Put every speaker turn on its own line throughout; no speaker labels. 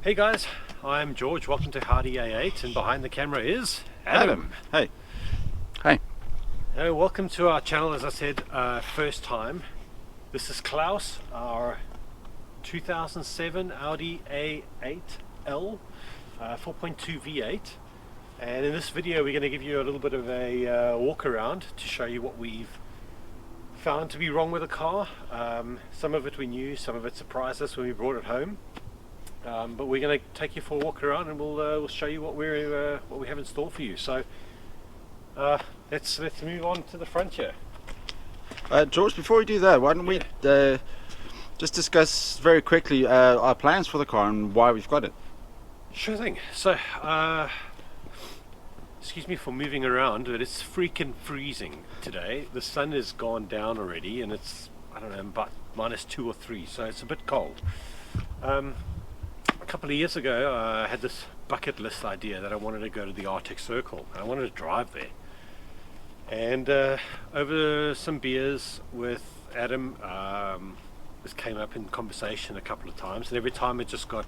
Hey guys, I'm George. Welcome to HowdyA8, and behind the camera is Adam.
Hey. Hi.
Welcome to our channel. As I said, first time. This is Klaus, our 2007 Audi A8L 4.2 V8, and in this video we're going to give you a little bit of a walk around to show you what we've found to be wrong with the car. Some of it we knew, some of it surprised us when we brought it home. But we're going to take you for a walk around, and we'll show you what we have in store for you. So let's move on to the front here.
George, before we do that, why don't we just discuss very quickly our plans for the car and why we've got it?
Sure thing. So excuse me for moving around, but it's freaking freezing today. The sun has gone down already, and it's, I don't know, about -2 or 3, so it's a bit cold. A couple of years ago I had this bucket list idea that I wanted to go to the Arctic Circle, and I wanted to drive there. And over some beers with Adam, this came up in conversation a couple of times, and every time it just got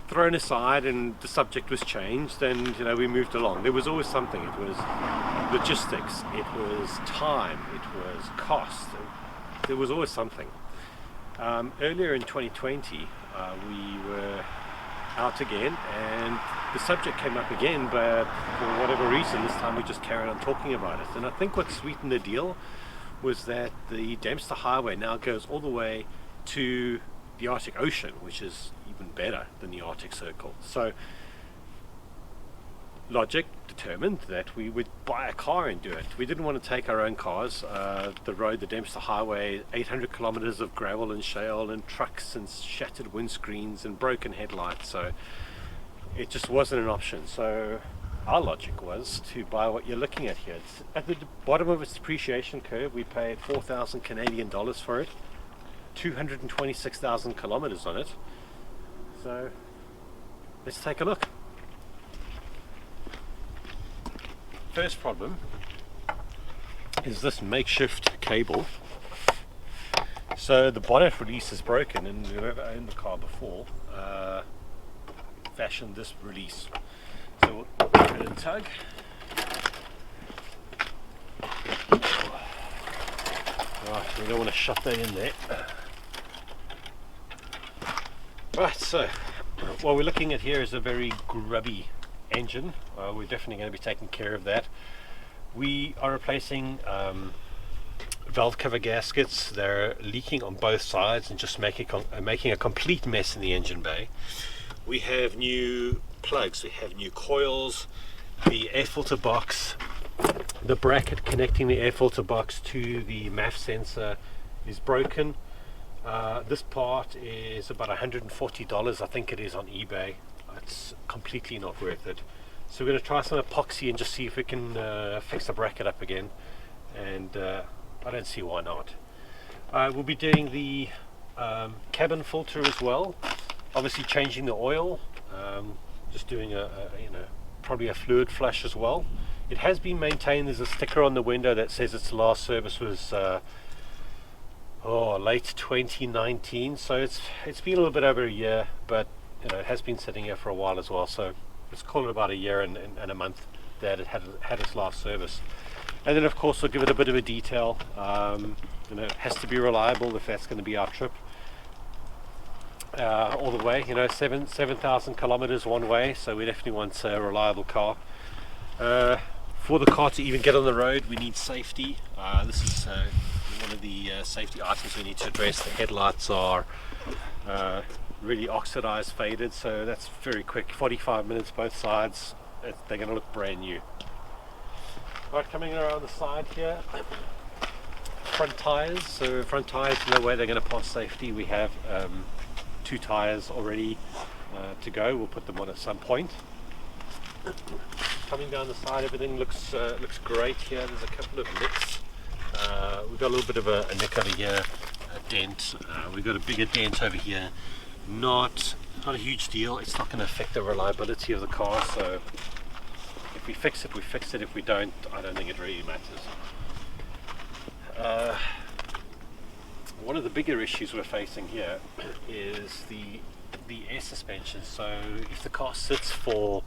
thrown aside and the subject was changed, and we moved along. There was always something. It was logistics, it was time, it was cost. There was always something. Earlier in 2020 we were out again, and the subject came up again, but for whatever reason this time we just carried on talking about it. And I think what sweetened the deal was that the Dempster Highway now goes all the way to the Arctic Ocean, which is even better than the Arctic Circle. So logic determined that we would buy a car and do it. We didn't want to take our own cars. The road, the Dempster Highway, 800 kilometers of gravel and shale and trucks and shattered windscreens and broken headlights, so it just wasn't an option. So our logic was to buy what you're looking at here. It's at the bottom of its depreciation curve. We paid 4,000 Canadian dollars for it, 226,000 kilometers on it. So let's take a look. First problem is this makeshift cable. So the bonnet release is broken, and whoever owned the car before fashioned this release. So we'll give it a tug. Right, we don't want to shut that in there. Right, so what we're looking at here is a very grubby engine. We're definitely going to be taking care of that. We are replacing valve cover gaskets. They're leaking on both sides and just making a complete mess in the engine bay. We have new plugs, we have new coils, the air filter box, the bracket connecting the air filter box to the MAF sensor is broken. This part is about $140, I think it is, on eBay. It's completely not worth it. So we're going to try some epoxy and just see if we can fix the bracket up again, and I don't see why not. We'll be doing the cabin filter as well, obviously changing the oil, just doing probably a fluid flush as well. It has been maintained. There's a sticker on the window that says its last service was late 2019, so it's been a little bit over a year, but it has been sitting here for a while as well, so let's call it about a year and a month that it had its last service. And then of course we'll give it a bit of a detail. It has to be reliable if that's going to be our trip all the way. 7,000 kilometers one way, so we definitely want a reliable car. For the car to even get on the road, we need safety. This is one of the safety items we need to address. The headlights are really oxidized, faded, so that's very quick. 45 minutes both sides. They're going to look brand new. Right, coming around the side here, front tires. So front tires, no way they're going to pass safety. We have 2 tires already to go. We'll put them on at some point. Coming down the side, everything looks great here. There's a couple of nicks. We've got a little bit of a nick over here, a dent. We've got a bigger dent over here. Not a huge deal. It's not going to affect the reliability of the car, so if we fix it, we fix it. If we don't, I don't think it really matters. One of the bigger issues we're facing here is the the air suspension. So if the car sits for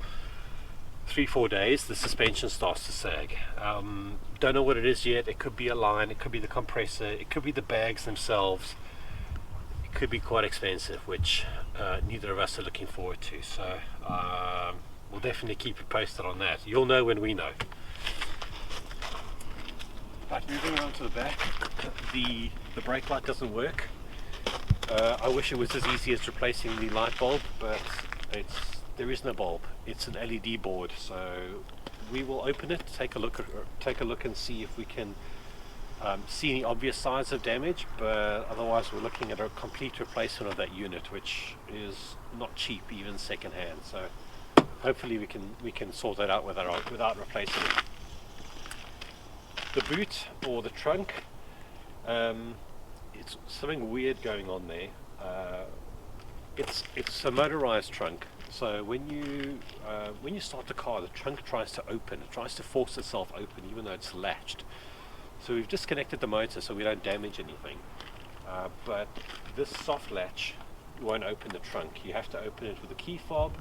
3-4 days, the suspension starts to sag. Don't know what it is yet. It could be a line, it could be the compressor, it could be the bags themselves. It could be quite expensive, which neither of us are looking forward to. So we'll definitely keep you posted on that. You'll know when we know. Right, moving around to the back, the brake light doesn't work. I wish it was as easy as replacing the light bulb, but there is no bulb. It's an LED board, so we will open it, take a look and see if we can see any obvious signs of damage. But otherwise, we're looking at a complete replacement of that unit, which is not cheap, even second hand. So hopefully we can sort that out without replacing it. The boot or the trunk, it's something weird going on there. It's a motorized trunk, so when you start the car, the trunk tries to open. It tries to force itself open, even though it's latched. So we've disconnected the motor so we don't damage anything. But this soft latch won't open the trunk. You have to open it with a key fob,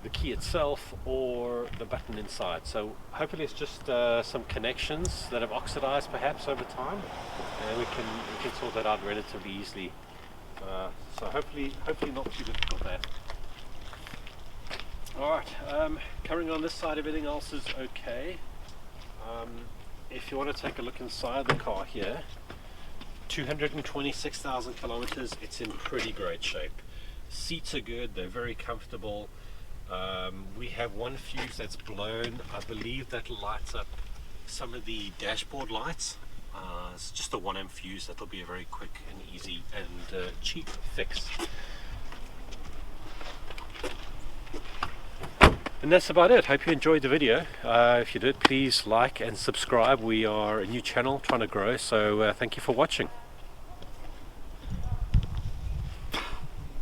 the key itself, or the button inside. So hopefully it's just some connections that have oxidized perhaps over time, and we can sort that out relatively easily. So hopefully not too difficult there. Alright, carrying on this side, everything else is okay. If you want to take a look inside the car here, 226,000 kilometers, it's in pretty great shape. Seats are good, they're very comfortable. We have one fuse that's blown. I believe that lights up some of the dashboard lights. It's just a 1M fuse. That'll be a very quick and easy and cheap fix. And that's about it. Hope you enjoyed the video. If you did, please like and subscribe. We are a new channel trying to grow, so thank you for watching.